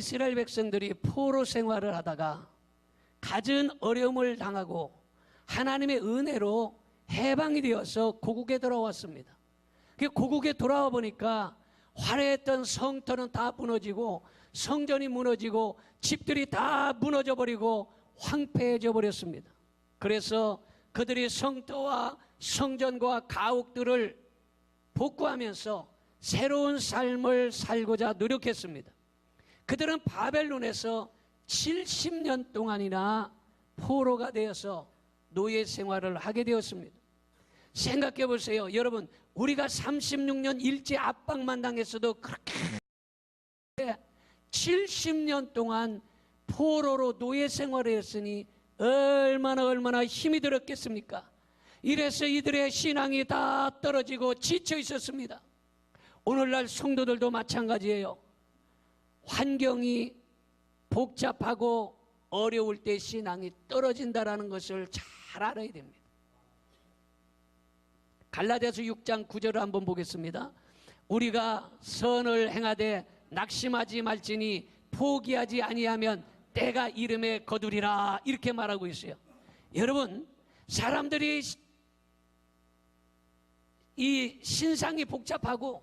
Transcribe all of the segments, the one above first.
이스라엘 백성들이 포로 생활을 하다가 갖은 어려움을 당하고 하나님의 은혜로 해방이 되어서 고국에 돌아왔습니다. 그 고국에 돌아와 보니까 화려했던 성터는 다 무너지고 성전이 무너지고 집들이 다 무너져 버리고 황폐해져 버렸습니다. 그래서 그들이 성터와 성전과 가옥들을 복구하면서 새로운 삶을 살고자 노력했습니다. 그들은 바벨론에서 70년 동안이나 포로가 되어서 노예 생활을 하게 되었습니다. 생각해 보세요. 여러분, 우리가 36년 일제 압박만 당했어도 그렇게 70년 동안 포로로 노예 생활을 했으니 얼마나 힘이 들었겠습니까? 이래서 이들의 신앙이 다 떨어지고 지쳐 있었습니다. 오늘날 성도들도 마찬가지예요. 환경이 복잡하고 어려울 때 신앙이 떨어진다는 것을 잘 알아야 됩니다. 갈라디아서 6장 9절을 한번 보겠습니다. 우리가 선을 행하되 낙심하지 말지니 포기하지 아니하면 때가 이름에 거두리라, 이렇게 말하고 있어요. 여러분, 사람들이 이 신상이 복잡하고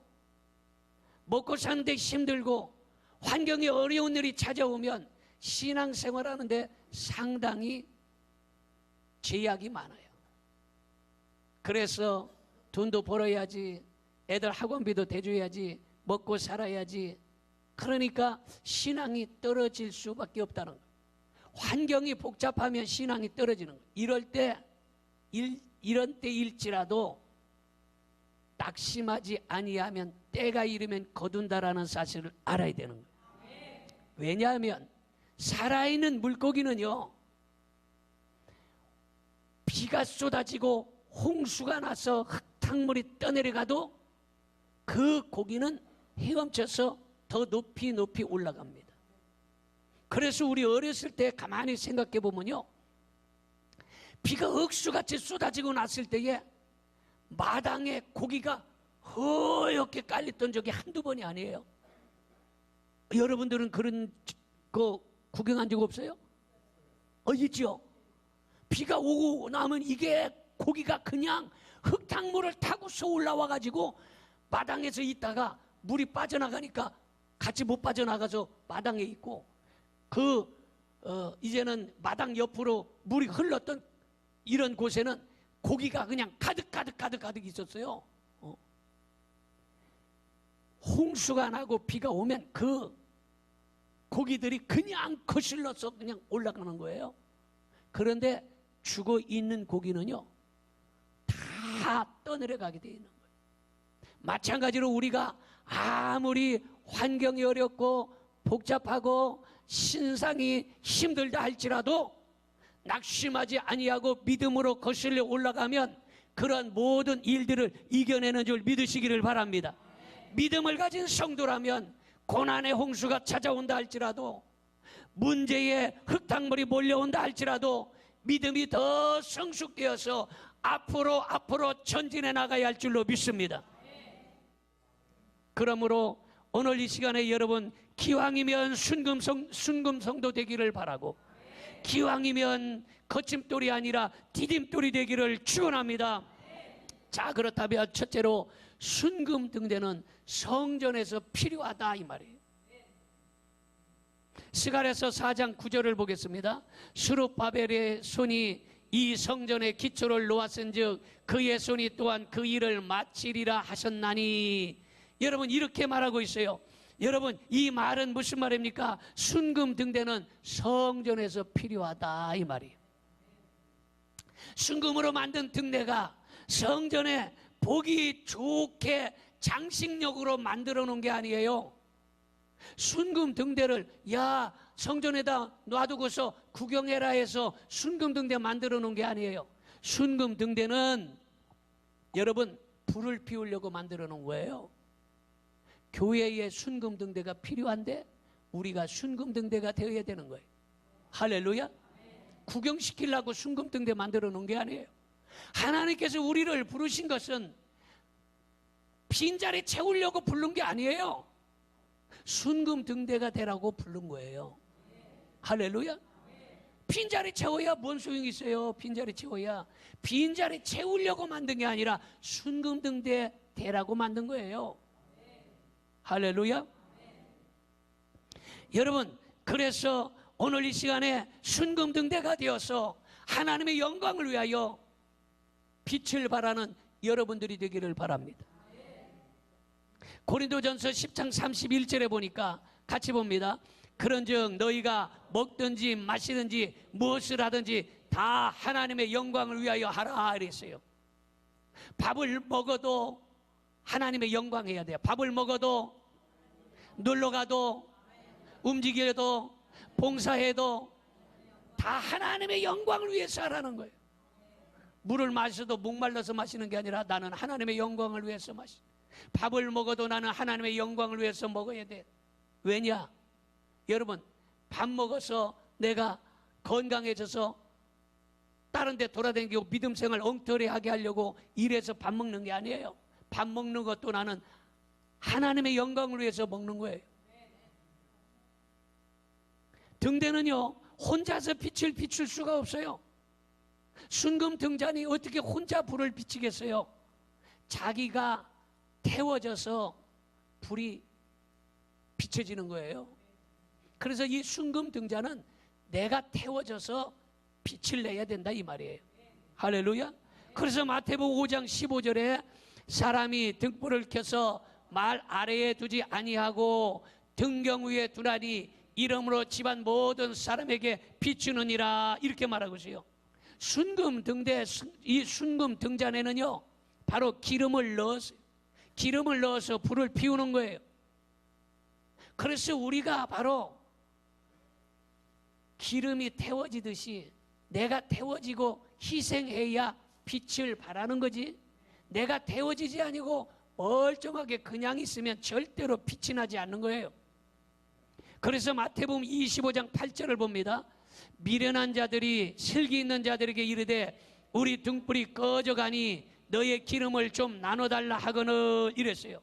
먹고 사는데 힘들고 환경이 어려운 일이 찾아오면 신앙생활하는데 상당히 제약이 많아요. 그래서 돈도 벌어야지, 애들 학원비도 대줘야지, 먹고 살아야지. 그러니까 신앙이 떨어질 수밖에 없다는 거예요. 환경이 복잡하면 신앙이 떨어지는 거예요. 이런 때일지라도 낙심하지 아니하면 때가 이르면 거둔다라는 사실을 알아야 되는 거예요. 왜냐하면 살아있는 물고기는요, 비가 쏟아지고 홍수가 나서 흙탕물이 떠내려가도 그 고기는 헤엄쳐서 더 높이 올라갑니다. 그래서 우리 어렸을 때 가만히 생각해 보면요, 비가 억수같이 쏟아지고 났을 때에 마당에 고기가 허옇게 깔렸던 적이 한두 번이 아니에요. 여러분들은 그런 거 구경한 적 없어요? 있죠? 비가 오고 나면 이게 고기가 그냥 흙탕물을 타고서 올라와 가지고 마당에서 있다가 물이 빠져나가니까 같이 못 빠져나가서 마당에 있고, 이제는 마당 옆으로 물이 흘렀던 이런 곳에는 고기가 그냥 가득 있었어요. 홍수가 나고 비가 오면 그 고기들이 그냥 거슬러서 그냥 올라가는 거예요. 그런데 죽어 있는 고기는요, 다 떠내려가게 되어 있는 거예요. 마찬가지로 우리가 아무리 환경이 어렵고 복잡하고 신상이 힘들다 할지라도 낙심하지 아니하고 믿음으로 거슬려 올라가면 그런 모든 일들을 이겨내는 줄 믿으시기를 바랍니다. 믿음을 가진 성도라면 고난의 홍수가 찾아온다 할지라도, 문제의 흙탕물이 몰려온다 할지라도 믿음이 더 성숙되어서 앞으로 전진해 나가야 할 줄로 믿습니다. 그러므로 오늘 이 시간에 여러분, 기왕이면 순금 성도 되기를 바라고, 기왕이면 거침돌이 아니라 디딤돌이 되기를 축원합니다. 자, 그렇다면 첫째로 순금 등대는 성전에서 필요하다, 이 말이에요. 스가랴서 4장 9절을 보겠습니다. 스룹바벨의 손이 이 성전의 기초를 놓았은즉 그의 손이 또한 그 일을 마치리라 하셨나니. 여러분, 이렇게 말하고 있어요. 여러분, 이 말은 무슨 말입니까? 순금 등대는 성전에서 필요하다, 이 말이에요. 순금으로 만든 등대가 성전에 보기 좋게 장식력으로 만들어 놓은 게 아니에요. 순금 등대를 성전에다 놔두고서 구경해라 해서 순금 등대 만들어 놓은 게 아니에요. 순금 등대는 여러분, 불을 피우려고 만들어 놓은 거예요. 교회에 순금 등대가 필요한데 우리가 순금 등대가 되어야 되는 거예요. 할렐루야. 구경시키려고 순금 등대 만들어 놓은 게 아니에요. 하나님께서 우리를 부르신 것은 빈자리 채우려고 부른 게 아니에요. 순금 등대가 되라고 부른 거예요. 할렐루야. 빈자리 채워야 뭔 소용이 있어요? 빈자리 채워야. 빈자리 채우려고 만든 게 아니라 순금 등대 되라고 만든 거예요. 할렐루야. 여러분, 그래서 오늘 이 시간에 순금 등대가 되어서 하나님의 영광을 위하여 빛을 발하는 여러분들이 되기를 바랍니다. 고린도전서 10장 31절에 보니까 같이 봅니다. 그런즉 너희가 먹든지 마시든지 무엇을 하든지 다 하나님의 영광을 위하여 하라 이랬어요. 밥을 먹어도 하나님의 영광 해야 돼요. 밥을 먹어도, 놀러 가도, 움직여도, 봉사해도 다 하나님의 영광을 위해서 하라는 거예요. 물을 마셔도 목말라서 마시는 게 아니라 나는 하나님의 영광을 위해서 마시. 밥을 먹어도 나는 하나님의 영광을 위해서 먹어야 돼. 왜냐? 여러분, 밥 먹어서 내가 건강해져서 다른 데 돌아다니고 믿음 생활 엉터리하게 하려고 일해서 밥 먹는 게 아니에요. 밥 먹는 것도 나는 하나님의 영광을 위해서 먹는 거예요. 등대는요, 혼자서 빛을 비출 수가 없어요. 순금 등잔이 어떻게 혼자 불을 비치겠어요? 자기가 태워져서 불이 비춰지는 거예요. 그래서 이 순금 등잔은 내가 태워져서 빛을 내야 된다 이 말이에요. 할렐루야. 그래서 마태복음 5장 15절에 사람이 등불을 켜서 말 아래에 두지 아니하고 등경 위에 두나니 이름으로 집안 모든 사람에게 비추느니라 이렇게 말하고 있어요. 순금 등대, 이 순금 등잔에는요 바로 기름을 넣어서 불을 피우는 거예요. 그래서 우리가 바로 기름이 태워지듯이 내가 태워지고 희생해야 빛을 발하는 거지, 내가 태워지지 아니고 멀쩡하게 그냥 있으면 절대로 빛이 나지 않는 거예요. 그래서 마태복음 25장 8절을 봅니다. 미련한 자들이 슬기 있는 자들에게 이르되 우리 등불이 꺼져가니 너의 기름을 좀 나눠달라 하거늘 이랬어요.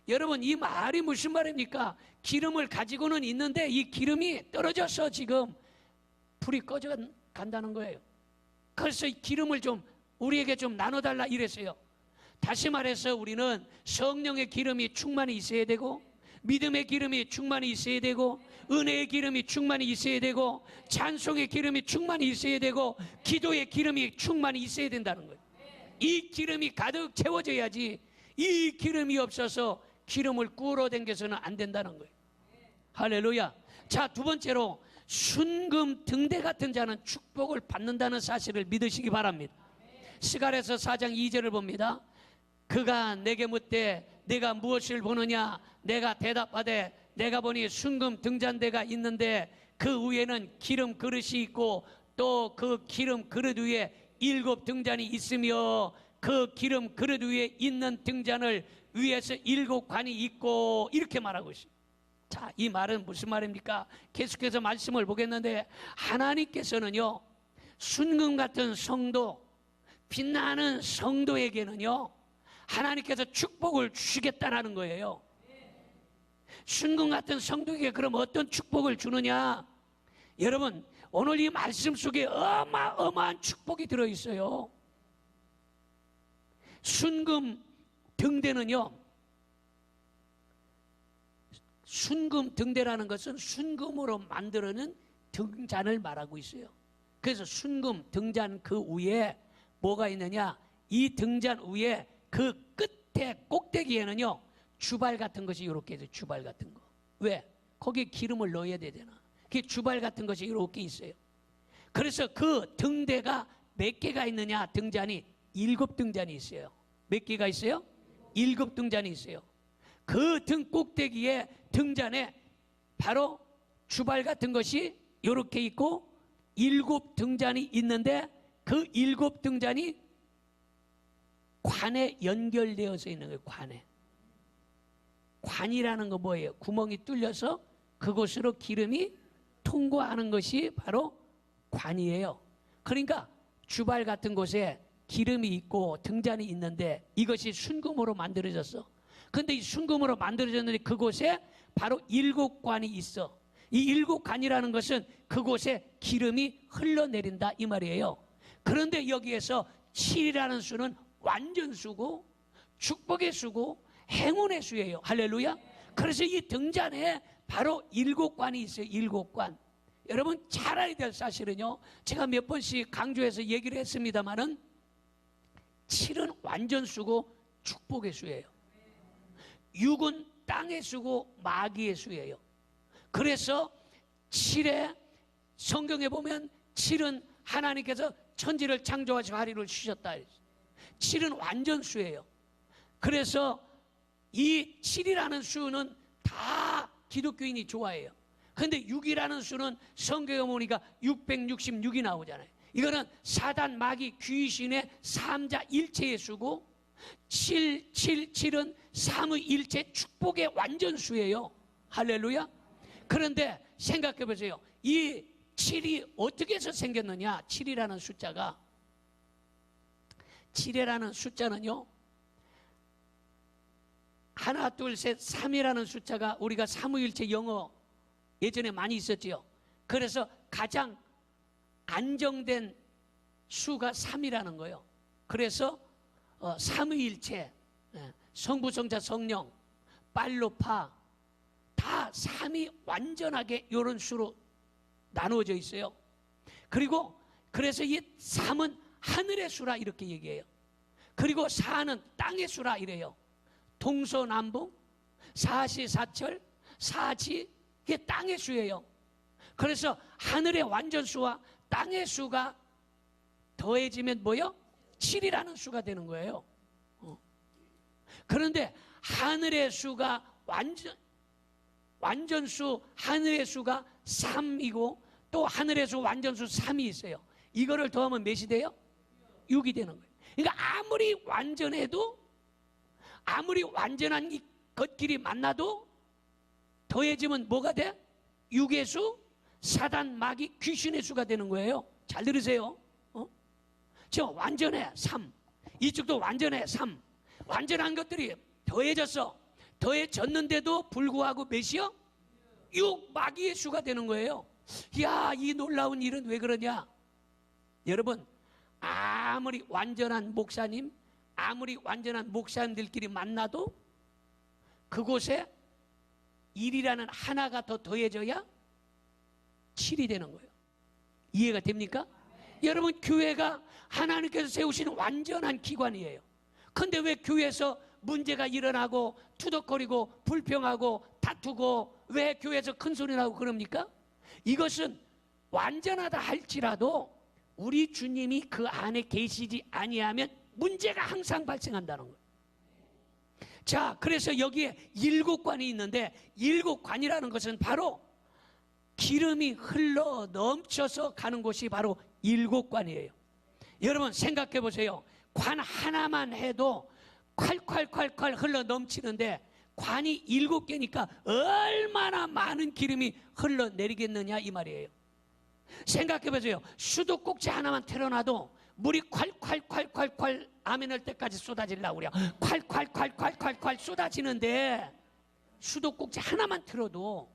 여러분, 이 말이 무슨 말입니까? 기름을 가지고는 있는데 이 기름이 떨어져서 지금 불이 꺼져 간다는 거예요. 그래서 이 기름을 좀 우리에게 좀 나눠달라 이랬어요. 다시 말해서 우리는 성령의 기름이 충만히 있어야 되고, 믿음의 기름이 충만히 있어야 되고, 은혜의 기름이 충만히 있어야 되고, 찬송의 기름이 충만히 있어야 되고, 기도의 기름이 충만히 있어야 된다는 거예요. 이 기름이 가득 채워져야지, 이 기름이 없어서 기름을 꾸러당겨서는 안 된다는 거예요. 할렐루야. 자, 두 번째로 순금 등대 같은 자는 축복을 받는다는 사실을 믿으시기 바랍니다. 스가랴서 4장 2절을 봅니다. 그가 내게 묻되 내가 무엇을 보느냐? 내가 대답하되 내가 보니 순금 등잔대가 있는데 그 위에는 기름 그릇이 있고 또 그 기름 그릇 위에 7 등잔이 있으며 그 기름 그릇 위에 있는 등잔을 위에서 7 관이 있고 이렇게 말하고 있습니다. 자, 이 말은 무슨 말입니까? 계속해서 말씀을 보겠는데 하나님께서는요 순금 같은 성도, 빛나는 성도에게는요 하나님께서 축복을 주시겠다라는 거예요. 순금 같은 성도에게 그럼 어떤 축복을 주느냐? 여러분, 오늘 이 말씀 속에 어마어마한 축복이 들어있어요. 순금 등대는요, 순금 등대라는 것은 순금으로 만들어낸 등잔을 말하고 있어요. 그래서 순금 등잔 그 위에 뭐가 있느냐? 이 등잔 위에 그 끝에 꼭대기에는요 주발 같은 것이 이렇게 있어요. 주발 같은 거. 왜? 거기에 기름을 넣어야 되잖아. 그 주발 같은 것이 이렇게 있어요. 그래서 그 등대가 몇 개가 있느냐? 등잔이 7 등잔이 있어요. 몇 개가 있어요? 7 등잔이 있어요. 그 등 꼭대기에 등잔에 바로 주발 같은 것이 이렇게 있고 7 등잔이 있는데 그 7 등잔이 관에 연결되어서 있는 거예요. 관에. 관이라는 거 뭐예요? 구멍이 뚫려서 그곳으로 기름이 통과하는 것이 바로 관이에요. 그러니까 주발 같은 곳에 기름이 있고 등잔이 있는데 이것이 순금으로 만들어졌어. 근데 이 순금으로 만들어졌는데 그곳에 바로 7관이 있어. 이 7관이라는 것은 그곳에 기름이 흘러내린다 이 말이에요. 그런데 여기에서 7이라는 수는 완전수고 축복의 수고 행운의 수예요. 할렐루야. 그래서 이 등잔에 바로 7관이 있어요. 7관. 여러분 잘 알아야 될 사실은요, 제가 몇 번씩 강조해서 얘기를 했습니다마는 7은 완전수고 축복의 수예요. 6은 땅의 수고 마귀의 수예요. 그래서 7에 성경에 보면 7은 하나님께서 천지를 창조하시고 하리를 주셨다. 7은 완전수예요. 그래서 이 7이라는 수는 다 기독교인이 좋아해요. 그런데 6이라는 수는 성경에 보니까 666이 나오잖아요. 이거는 사단, 마귀, 귀신의 삼자일체의 수고 7은 삼위일체 축복의 완전수예요. 할렐루야. 그런데 생각해 보세요. 이 7이 어떻게 해서 생겼느냐. 7이라는 숫자가, 7이라는 숫자는요, 하나 둘 셋 3이라는 숫자가 우리가 삼위일체 영어 예전에 많이 있었지요. 그래서 가장 안정된 수가 3이라는 거예요. 그래서 삼위일체, 성부, 성자, 성령, 빨로파 다 3이 완전하게 이런 수로 나누어져 있어요. 그리고 그래서 이 3은 하늘의 수라 이렇게 얘기해요. 그리고 4는 땅의 수라 이래요. 동서남북, 사시사철, 사지, 이게 땅의 수예요. 그래서 하늘의 완전수와 땅의 수가 더해지면 뭐요? 7이라는 수가 되는 거예요. 그런데 하늘의 수가 완전수, 하늘의 수가 3이고 또 하늘의 수 완전수 3이 있어요. 이거를 더하면 몇이 돼요? 6이 되는 거예요. 그러니까 아무리 완전해도, 아무리 완전한 것끼리 만나도 더해지면 뭐가 돼? 6의 수, 사단, 마귀, 귀신의 수가 되는 거예요. 잘 들으세요. 저 완전해 3, 이쪽도 완전해 3. 완전한 것들이 더해졌어. 더해졌는데도 불구하고 몇이요? 6, 마귀의 수가 되는 거예요. 이야, 이 놀라운 일은 왜 그러냐? 여러분, 아무리 완전한 목사님, 아무리 완전한 목사님들끼리 만나도 그곳에 1이라는 하나가 더 더해져야 7이 되는 거예요. 이해가 됩니까? 여러분, 교회가 하나님께서 세우신 완전한 기관이에요. 그런데 왜 교회에서 문제가 일어나고 투덕거리고 불평하고 다투고 왜 교회에서 큰 소리 나고 그럽니까? 이것은 완전하다 할지라도 우리 주님이 그 안에 계시지 아니하면 문제가 항상 발생한다는 거예요. 자, 그래서 여기에 7관이 있는데 7관이라는 것은 바로 기름이 흘러 넘쳐서 가는 곳이 바로 7관이에요. 여러분 생각해 보세요. 관 하나만 해도 콸콸콸콸 흘러 넘치는데 관이 7개니까 얼마나 많은 기름이 흘러내리겠느냐 이 말이에요. 생각해 보세요. 수도꼭지 하나만 틀어놔도 물이 콸콸콸콸콸 아멘 할 때까지 쏟아지려고 그래요. 콸콸콸콸콸콸 쏟아지는데 수도꼭지 하나만 틀어도,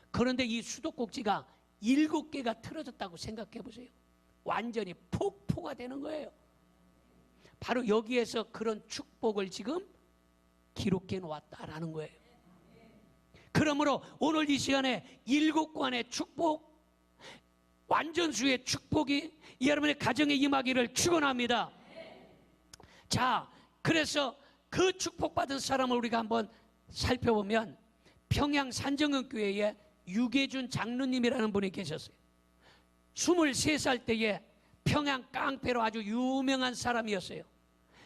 그런데 이 수도꼭지가 7개가 틀어졌다고 생각해 보세요. 완전히 폭포가 되는 거예요. 바로 여기에서 그런 축복을 지금 기록해 놓았다라는 거예요. 그러므로 오늘 이 시간에 7관의 축복, 완전수의 축복이 여러분의 가정에 임하기를 축원합니다. 자, 그래서 그 축복받은 사람을 우리가 한번 살펴보면 평양 산정은교회에 유계준 장로님이라는 분이 계셨어요. 23살 때에 평양 깡패로 아주 유명한 사람이었어요.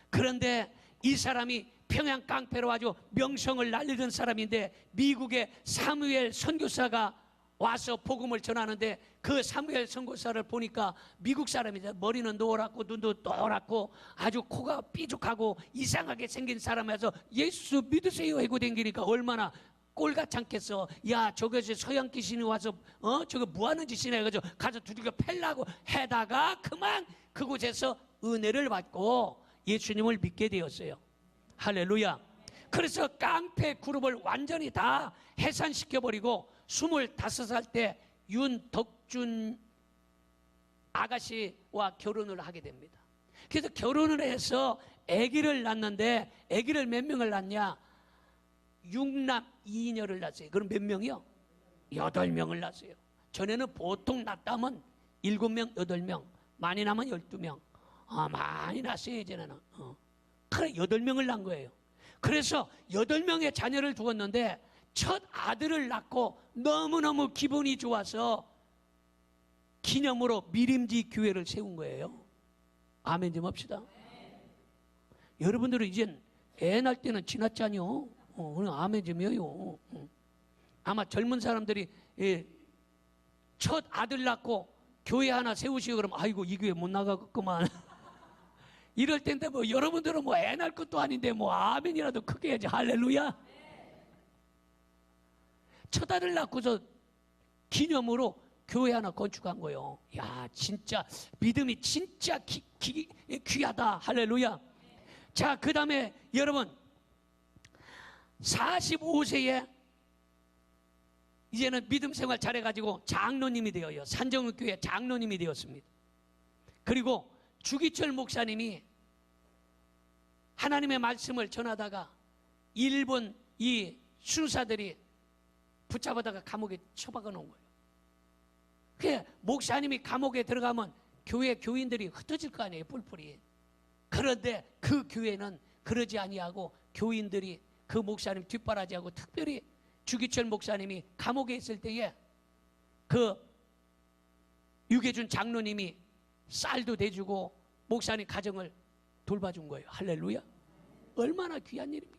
그런데 이 사람이 평양 깡패로 아주 명성을 날리던 사람인데 미국의 사무엘 선교사가 와서 복음을 전하는데 그 사무엘 선교사를 보니까 미국 사람이죠. 머리는 노랗고 눈도 노랗고 아주 코가 삐죽하고 이상하게 생긴 사람이어서 예수 믿으세요 하고 댕기니까 얼마나 꼴같지 않겠어. 야, 저것이 서양 귀신이 와서 저거 뭐하는 짓이냐 해가지고 가서 두들겨 팰라고 해다가 그만 그곳에서 은혜를 받고 예수님을 믿게 되었어요. 할렐루야. 그래서 깡패 그룹을 완전히 다 해산시켜버리고 25살 때 윤덕준 아가씨와 결혼을 하게 됩니다. 그래서 결혼을 해서 아기를 낳는데, 아기를 몇 명을 낳냐? 6남 2녀를 낳았어요. 그럼 몇 명이요? 8명을 낳았어요. 전에는 보통 낳다면 7명, 8명, 많이 낳으면 12명. 많이 낳았어요, 이제는. 그래, 8명을 낳은 거예요. 그래서 8명의 자녀를 두었는데 첫 아들을 낳고 너무너무 기분이 좋아서 기념으로 미림지 교회를 세운 거예요. 아멘 좀 합시다. 여러분들은 이젠 애 낳을 때는 지났잖요. 아멘 좀 해요. 아마 젊은 사람들이 첫 아들 낳고 교회 하나 세우시고 그러면 아이고 이 교회 못 나가겠구만. 이럴 텐데 뭐 여러분들은 뭐 애 낳을 것도 아닌데 뭐 아멘이라도 크게 해야지. 할렐루야. 첫 아들 낳고서 기념으로 교회 하나 건축한 거예요. 야, 진짜 믿음이 진짜 귀하다. 할렐루야. 자, 그 다음에 여러분 45세에 이제는 믿음 생활 잘해가지고 장로님이 되어요. 산정교회 장로님이 되었습니다. 그리고 주기철 목사님이 하나님의 말씀을 전하다가 일본 이 수사들이 붙잡아다가 감옥에 처박아 놓은 거예요. 그 목사님이 감옥에 들어가면 교회 교인들이 흩어질 거 아니에요, 뿔뿔이. 그런데 그 교회는 그러지 아니하고 교인들이 그 목사님 뒷바라지하고, 특별히 주기철 목사님이 감옥에 있을 때에 그 유계준 장로님이 쌀도 대주고 목사님 가정을 돌봐준 거예요. 할렐루야. 얼마나 귀한 일입니까?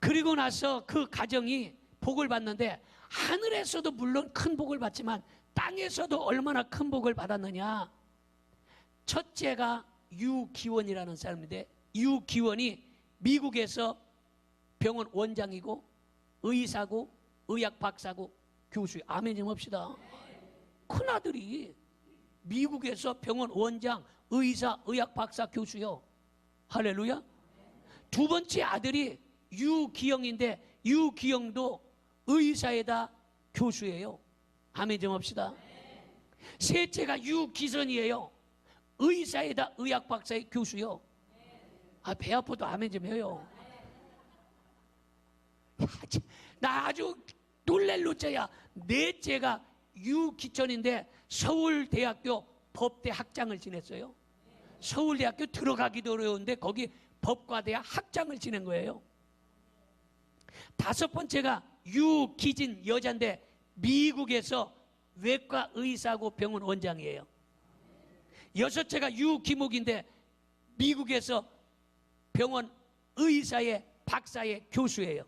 그리고 나서 그 가정이 복을 받는데, 하늘에서도 물론 큰 복을 받지만 땅에서도 얼마나 큰 복을 받았느냐. 첫째가 유기원이라는 사람인데, 유기원이 미국에서 병원 원장이고 의사고 의학 박사고 교수예요. 아멘 좀 합시다. 큰아들이 미국에서 병원 원장, 의사, 의학 박사, 교수요. 할렐루야. 두 번째 아들이 유기영인데, 유기영도 의사에다 교수예요. 아멘 좀 합시다. 셋째가 유기선이에요. 의사에다 의학 박사의 교수요. 배 아파도 아멘 좀 해요. 나 아주 놀랄 노자야. 넷째가 유기천인데 서울대학교 법대 학장을 지냈어요. 서울대학교 들어가기도 어려운데 거기 법과대학 학장을 지낸 거예요. 다섯 번째가 유기진 여자인데 미국에서 외과 의사고 병원 원장이에요. 여섯째가 유기목인데 미국에서 병원 의사의 박사의 교수예요.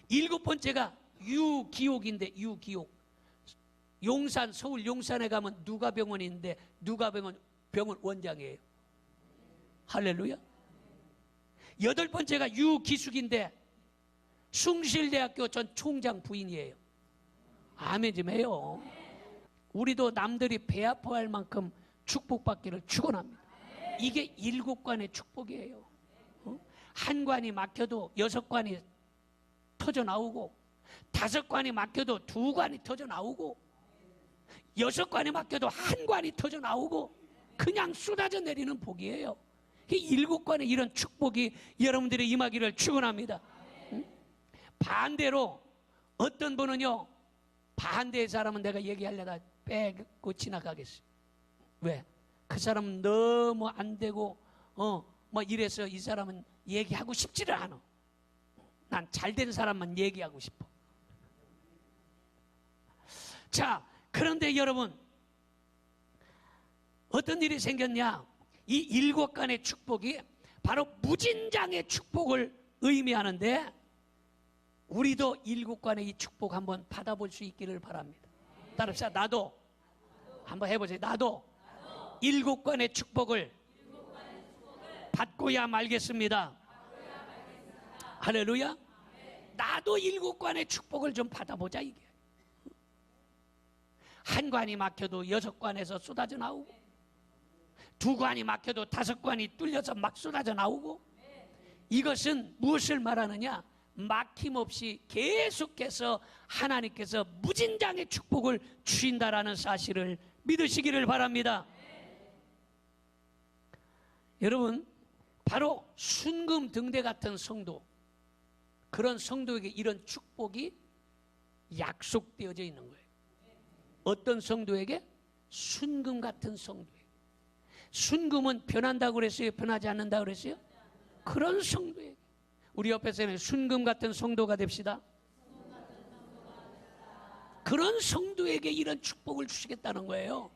일곱 번째가 유기옥인데, 유기옥 용산, 서울 용산에 가면 누가병원이 있는데 누가병원 병원 원장이에요. 할렐루야. 여덟 번째가 유기숙인데 숭실대학교 전 총장 부인이에요. 아멘 좀 해요. 우리도 남들이 배 아파할 만큼 축복받기를 축원합니다. 이게 일곱 관의 축복이에요. 한 관이 막혀도 여섯 관이 터져 나오고, 다섯 관이 막혀도 두 관이 터져 나오고, 여섯 관이 막혀도 한 관이 터져 나오고, 그냥 쏟아져 내리는 복이에요. 이 일곱 관의 이런 축복이 여러분들의 임하기를 축원합니다. 반대로 어떤 분은요, 반대의 사람은 내가 얘기하려다 빼고 지나가겠어요. 왜? 그 사람은 너무 안 되고 뭐 이래서 이 사람은 얘기하고 싶지를 않아. 난 잘된 사람만 얘기하고 싶어. 자, 그런데 여러분, 어떤 일이 생겼냐? 이 일곱 간의 축복이 바로 무진장의 축복을 의미하는데, 우리도 일곱 간의 이 축복 한번 받아볼 수 있기를 바랍니다. 따라합시다. 나도 한번 해보세요. 나도 일곱 간의 축복을 받고야 말겠습니다. 할렐루야. 나도 일곱 관의 축복을 좀 받아보자. 이게 한 관이 막혀도 여섯 관에서 쏟아져 나오고, 두 관이 막혀도 다섯 관이 뚫려서 막 쏟아져 나오고, 이것은 무엇을 말하느냐? 막힘없이 계속해서 하나님께서 무진장의 축복을 주신다라는 사실을 믿으시기를 바랍니다. 여러분, 바로 순금 등대 같은 성도, 그런 성도에게 이런 축복이 약속되어져 있는 거예요. 어떤 성도에게? 순금 같은 성도에게. 순금은 변한다고 그랬어요? 변하지 않는다고 그랬어요? 그런 성도에게. 우리 옆에서 순금 같은 성도가 됩시다. 그런 성도에게 이런 축복을 주시겠다는 거예요.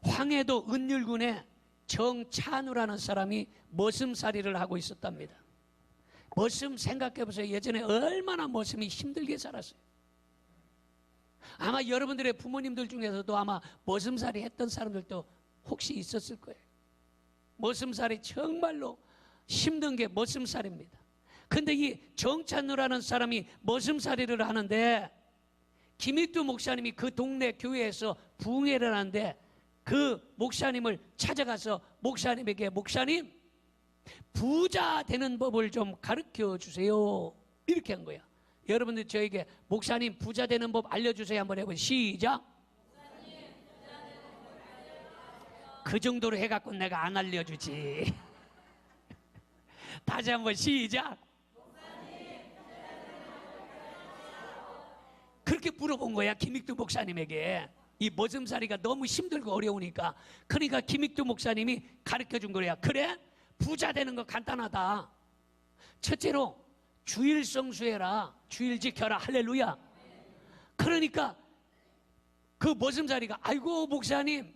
황해도 은율군에 정찬우라는 사람이 머슴살이를 하고 있었답니다. 머슴 생각해보세요. 예전에 얼마나 머슴이 힘들게 살았어요. 아마 여러분들의 부모님들 중에서도 아마 머슴살이 했던 사람들도 혹시 있었을 거예요. 머슴살이 정말로 힘든 게 머슴살입니다. 근데 이 정찬우라는 사람이 머슴살이를 하는데, 김익두 목사님이 그 동네 교회에서 부흥회를 하는데 그 목사님을 찾아가서 목사님에게, 목사님, 부자 되는 법을 좀 가르쳐 주세요, 이렇게 한 거야. 여러분들 저에게 목사님 부자 되는 법 알려주세요 한번 해보세요. 시작. 그 정도로 해갖고 내가 안 알려주지. 다시 한번 시작. 그렇게 물어본 거야, 김익두 목사님에게. 이 머슴살이가 너무 힘들고 어려우니까. 그러니까 김익두 목사님이 가르쳐 준 거야. 그래? 부자 되는 거 간단하다. 첫째로 주일 성수해라. 주일 지켜라. 할렐루야. 그러니까 그 머슴살이가, 아이고 목사님,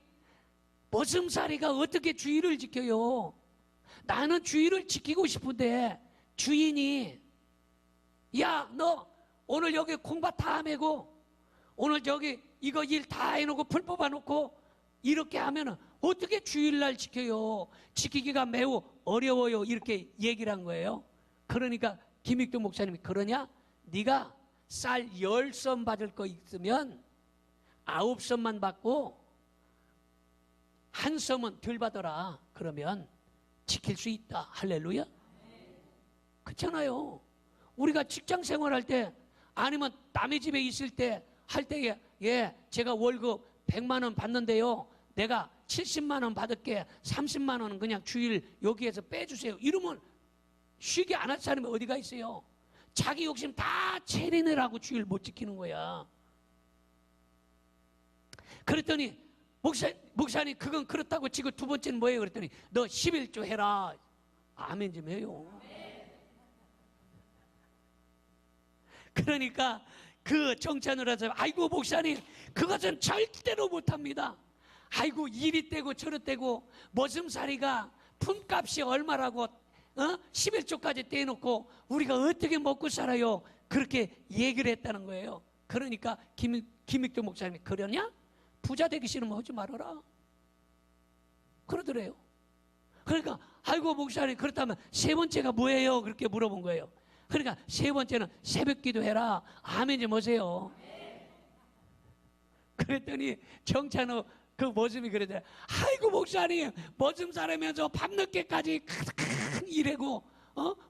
머슴살이가 어떻게 주일을 지켜요? 나는 주일을 지키고 싶은데 주인이, 야, 너 오늘 여기 콩밭 다 메고 오늘 저기 이거 일 다 해놓고 풀 뽑아놓고 이렇게 하면 어떻게 주일날 지켜요? 지키기가 매우 어려워요. 이렇게 얘기를 한 거예요. 그러니까 김익두 목사님이, 그러냐? 네가 쌀 10선 받을 거 있으면 9선만 받고 한 섬은 덜 받아라. 그러면 지킬 수 있다. 할렐루야. 그렇잖아요. 우리가 직장 생활할 때, 아니면 남의 집에 있을 때 할 때에, 예, 제가 월급 100만 원 받는데요, 내가 70만 원 받을게, 30만 원은 그냥 주일 여기에서 빼주세요, 이러면 쉬게 안 할 사람이 어디가 있어요? 자기 욕심 다 체리느라고 주일 못 지키는 거야. 그랬더니 목사님 그건 그렇다고 치고 두 번째는 뭐예요? 그랬더니 너 11조 해라. 아멘 좀 해요. 그러니까 그 정찬을 해서, 아이고 목사님 그것은 절대로 못합니다. 아이고 이리 떼고 저리 떼고 머슴살이가 품값이 얼마라고 11조까지 떼놓고 우리가 어떻게 먹고 살아요? 그렇게 얘기를 했다는 거예요. 그러니까 김익두 목사님이, 그러냐? 부자 되기 싫으면 하지 말아라, 그러더래요. 그러니까 아이고 목사님 그렇다면 세 번째가 뭐예요? 그렇게 물어본 거예요. 그러니까 세 번째는 새벽 기도해라. 아멘 좀 하세요. 그랬더니 정찬호 그 머슴이 그러더래. 아이고 목사님, 머슴 살면서 밤늦게까지 일하고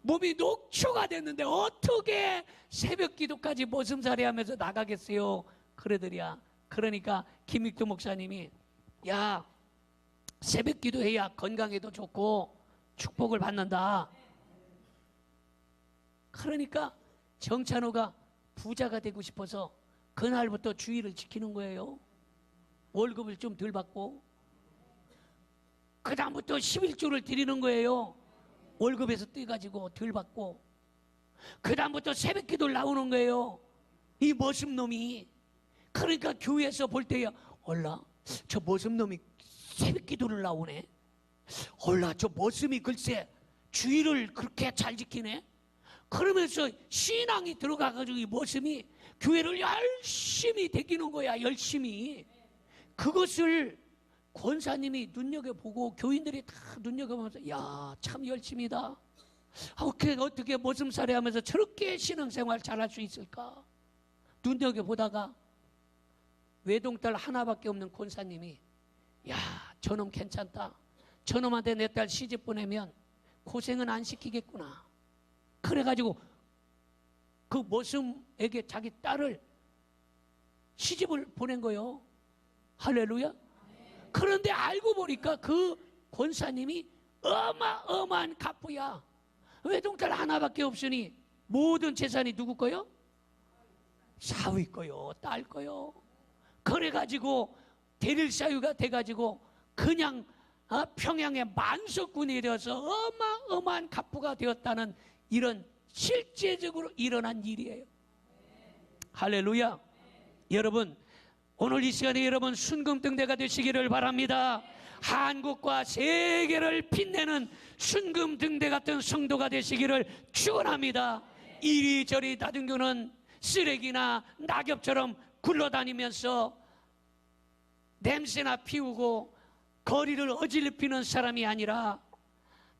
몸이 녹초가 됐는데 어떻게 새벽 기도까지 머슴살이 하면서 나가겠어요? 그러더랴. 그러니까 김익두 목사님이, 야, 새벽 기도해야 건강에도 좋고 축복을 받는다. 그러니까 정찬호가 부자가 되고 싶어서 그날부터 주일을 지키는 거예요. 월급을 좀 덜 받고. 그 다음부터 11조를 드리는 거예요. 월급에서 떼가지고 덜 받고. 그 다음부터 새벽 기도를 나오는 거예요, 이 머슴놈이. 그러니까 교회에서 볼 때야, 얼라 저 머슴놈이 새벽 기도를 나오네, 얼라 저 머슴이 글쎄 주일을 그렇게 잘 지키네. 그러면서 신앙이 들어가가지고 이 머슴이 교회를 열심히 다니는 거야, 열심히. 그것을 권사님이 눈여겨보고 교인들이 다 눈여겨보면서, 야, 참 열심이다. 어떻게 머슴살이 하면서 저렇게 신앙생활 잘할 수 있을까? 눈여겨보다가 외동딸 하나밖에 없는 권사님이, 야, 저놈 괜찮다. 저놈한테 내 딸 시집 보내면 고생은 안 시키겠구나. 그래가지고 그 모슴에게 자기 딸을 시집을 보낸 거예요. 할렐루야. 그런데 알고 보니까 그 권사님이 어마어마한 갑부야. 외동딸 하나밖에 없으니 모든 재산이 누구 거요? 사위 거요, 딸 거요. 그래가지고 대릴 사유가 돼가지고 그냥 평양의 만석군이 되어서 어마어마한 갑부가 되었다는 이런 실제적으로 일어난 일이에요. 할렐루야. 여러분, 오늘 이 시간에 여러분 순금등대가 되시기를 바랍니다. 한국과 세계를 빛내는 순금등대 같은 성도가 되시기를 축원합니다. 이리저리 다둥교는 쓰레기나 낙엽처럼 굴러다니면서 냄새나 피우고 거리를 어질피는 사람이 아니라,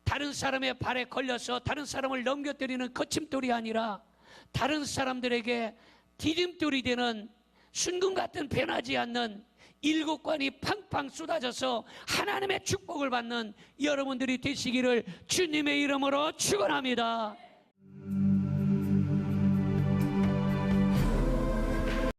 다른 사람의 발에 걸려서 다른 사람을 넘겨뜨리는 거침돌이 아니라, 다른 사람들에게 디딤돌이 되는 순금 같은 변하지 않는 일곱관이 팡팡 쏟아져서 하나님의 축복을 받는 여러분들이 되시기를 주님의 이름으로 축원합니다.